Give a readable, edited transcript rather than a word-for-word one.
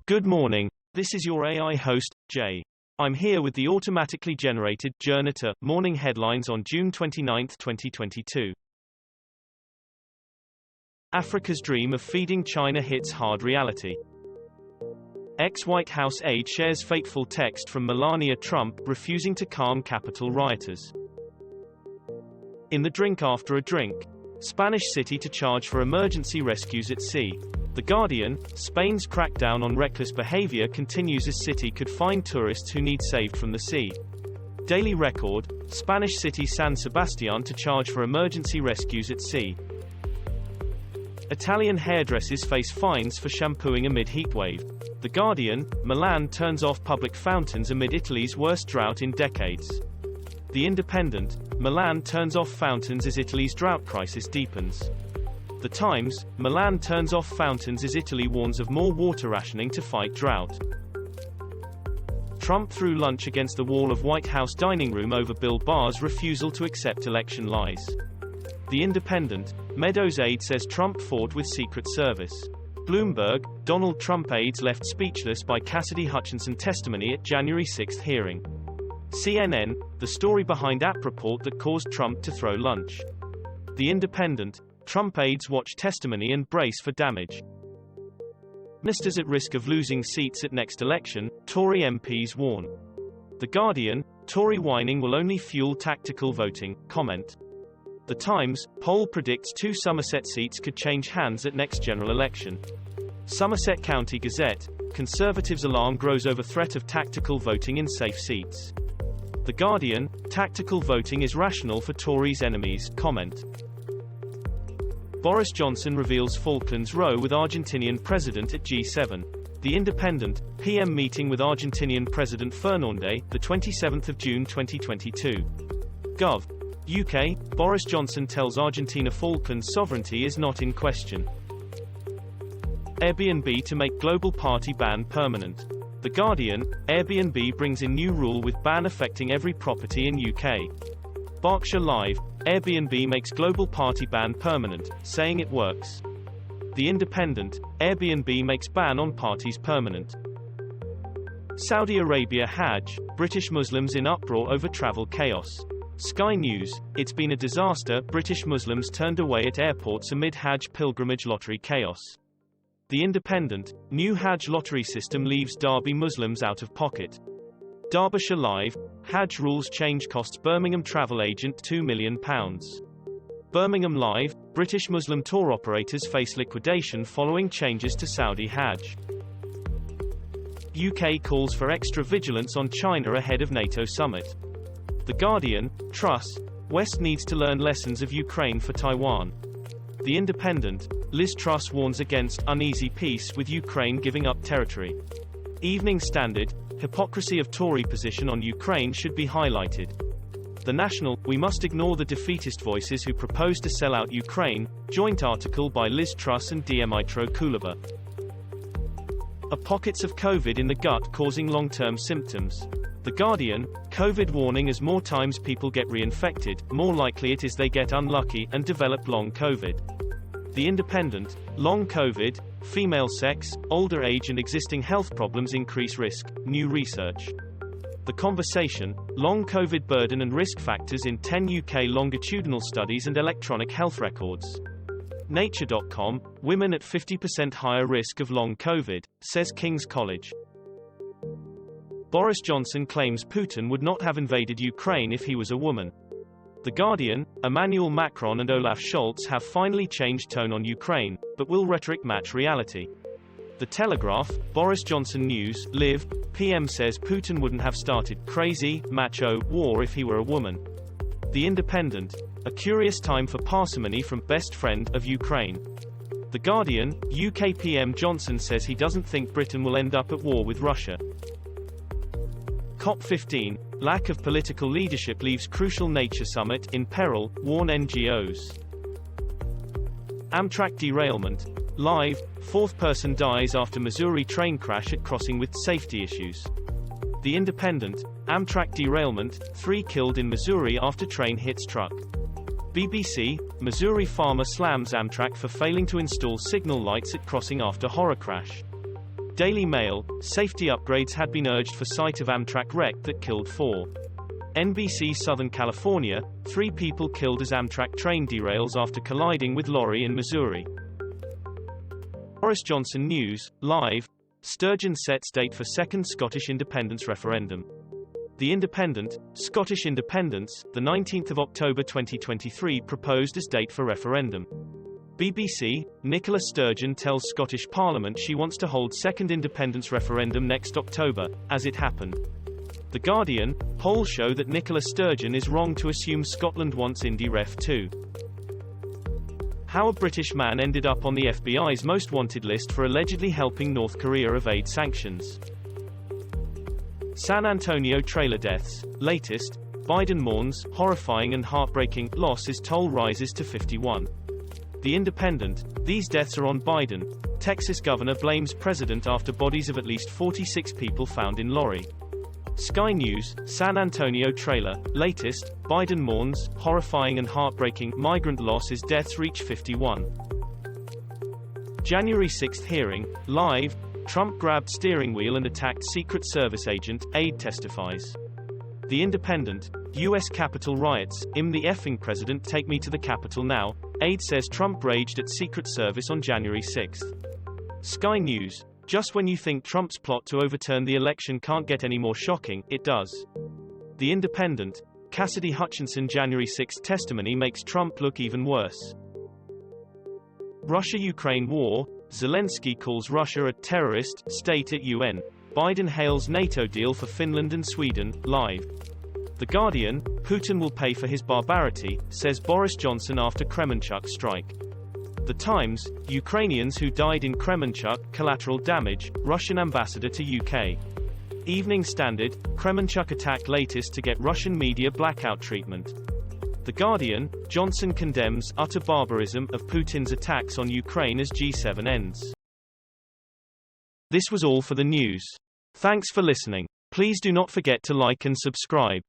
Good morning. This is your AI host, Jay. I'm here with the automatically generated Journato morning headlines on June 29, 2022. Africa's dream of feeding China hits hard reality. Ex-White House aide shares fateful text from Melania Trump refusing to calm Capitol rioters. In the drink after a drink. Spanish city to charge for emergency rescues at sea. The Guardian, Spain's crackdown on reckless behavior continues as city could find tourists who need saved from the sea. Daily Record, Spanish city San Sebastián to charge for emergency rescues at sea. Italian hairdressers face fines for shampooing amid heatwave. The Guardian, Milan turns off public fountains amid Italy's worst drought in decades. The Independent, Milan turns off fountains as Italy's drought crisis deepens. The Times, Milan turns off fountains as Italy warns of more water rationing to fight drought. Trump threw lunch against the wall of White House dining room over Bill Barr's refusal to accept election lies. The Independent, Meadows aide says Trump fought with Secret Service. Bloomberg, Donald Trump aides left speechless by Cassidy Hutchinson testimony at January 6 hearing. CNN, the story behind app report that caused Trump to throw lunch. The Independent, Trump aides watch testimony and brace for damage. Ministers at risk of losing seats at next election, Tory MPs warn. The Guardian, Tory whining will only fuel tactical voting, comment. The Times, poll predicts 2 Somerset seats could change hands at next general election. Somerset County Gazette, Conservatives' alarm grows over threat of tactical voting in safe seats. The Guardian, tactical voting is rational for Tories' enemies, comment. Boris Johnson reveals Falklands row with Argentinian president at G7. The Independent, PM meeting with Argentinian President Fernandez, the 27th of June 2022. Gov. UK, Boris Johnson tells Argentina Falklands sovereignty is not in question. Airbnb to make global party ban permanent. The Guardian, Airbnb brings in new rule with ban affecting every property in UK. Berkshire Live, Airbnb makes global party ban permanent, saying it works. The Independent, Airbnb makes ban on parties permanent. Saudi Arabia Hajj, British Muslims in uproar over travel chaos. Sky News, it's been a disaster, British Muslims turned away at airports amid Hajj pilgrimage lottery chaos. The Independent, new Hajj lottery system leaves Derby Muslims out of pocket. Derbyshire Live, Hajj rules change costs Birmingham travel agent £2 million. Birmingham Live, British Muslim tour operators face liquidation following changes to Saudi Hajj. UK calls for extra vigilance on China ahead of NATO summit. The Guardian, Truss, West needs to learn lessons of Ukraine for Taiwan. The Independent, Liz Truss warns against uneasy peace with Ukraine giving up territory. Evening Standard, hypocrisy of Tory position on Ukraine should be highlighted. The National, we must ignore the defeatist voices who propose to sell out Ukraine, joint article by Liz Truss and Dmytro Kuleba. A pockets of COVID in the gut causing long-term symptoms. The Guardian, COVID warning as more times people get reinfected, more likely it is they get unlucky and develop long COVID. The Independent, long COVID, female sex, older age and existing health problems increase risk, new research. The Conversation, long COVID burden and risk factors in 10 UK longitudinal studies and electronic health records. Nature.com, women at 50% higher risk of long COVID, says King's College. Boris Johnson claims Putin would not have invaded Ukraine if he was a woman. The Guardian, Emmanuel Macron and Olaf Scholz have finally changed tone on Ukraine, but will rhetoric match reality? The Telegraph, Boris Johnson News, Live, PM says Putin wouldn't have started crazy, macho, war if he were a woman. The Independent, a curious time for parsimony from best friend of Ukraine. The Guardian, UK PM Johnson says he doesn't think Britain will end up at war with Russia. COP15, lack of political leadership leaves crucial nature summit in peril, warn NGOs. Amtrak derailment. Live, 4th person dies after Missouri train crash at crossing with safety issues. The Independent, Amtrak derailment, 3 killed in Missouri after train hits truck. BBC, Missouri farmer slams Amtrak for failing to install signal lights at crossing after horror crash. Daily Mail, safety upgrades had been urged for site of Amtrak wreck that killed 4. NBC Southern California, 3 people killed as Amtrak train derails after colliding with lorry in Missouri. Boris Johnson News, Live, Sturgeon sets date for second Scottish independence referendum. The Independent, Scottish independence, the 19th of October 2023 proposed as date for referendum. BBC, Nicola Sturgeon tells Scottish Parliament she wants to hold second independence referendum next October, as it happened. The Guardian, polls show that Nicola Sturgeon is wrong to assume Scotland wants Indie Ref 2. How a British man ended up on the FBI's most wanted list for allegedly helping North Korea evade sanctions. San Antonio trailer deaths, latest, Biden mourns, horrifying and heartbreaking, loss as toll rises to 51. The Independent, these deaths are on Biden. Texas governor blames president after bodies of at least 46 people found in lorry. Sky News, San Antonio trailer, latest, Biden mourns, horrifying and heartbreaking, migrant loss as deaths reach 51. January 6th hearing, live, Trump grabbed steering wheel and attacked Secret Service agent, aide testifies. The Independent, U.S. Capitol riots, the effing president take me to the Capitol now, aide says Trump raged at Secret Service on January 6. Sky News, just when you think Trump's plot to overturn the election can't get any more shocking, it does. The Independent, Cassidy Hutchinson January 6 testimony makes Trump look even worse. Russia-Ukraine war, Zelenskiy calls Russia a terrorist state at UN. Biden hails NATO deal for Finland and Sweden, live. The Guardian, Putin will pay for his barbarity, says Boris Johnson after Kremenchuk strike. The Times, Ukrainians who died in Kremenchuk, collateral damage, Russian ambassador to UK. Evening Standard, Kremenchuk attack latest to get Russian media blackout treatment. The Guardian, Johnson condemns utter barbarism of Putin's attacks on Ukraine as G7 ends. This was all for the news. Thanks for listening. Please do not forget to like and subscribe.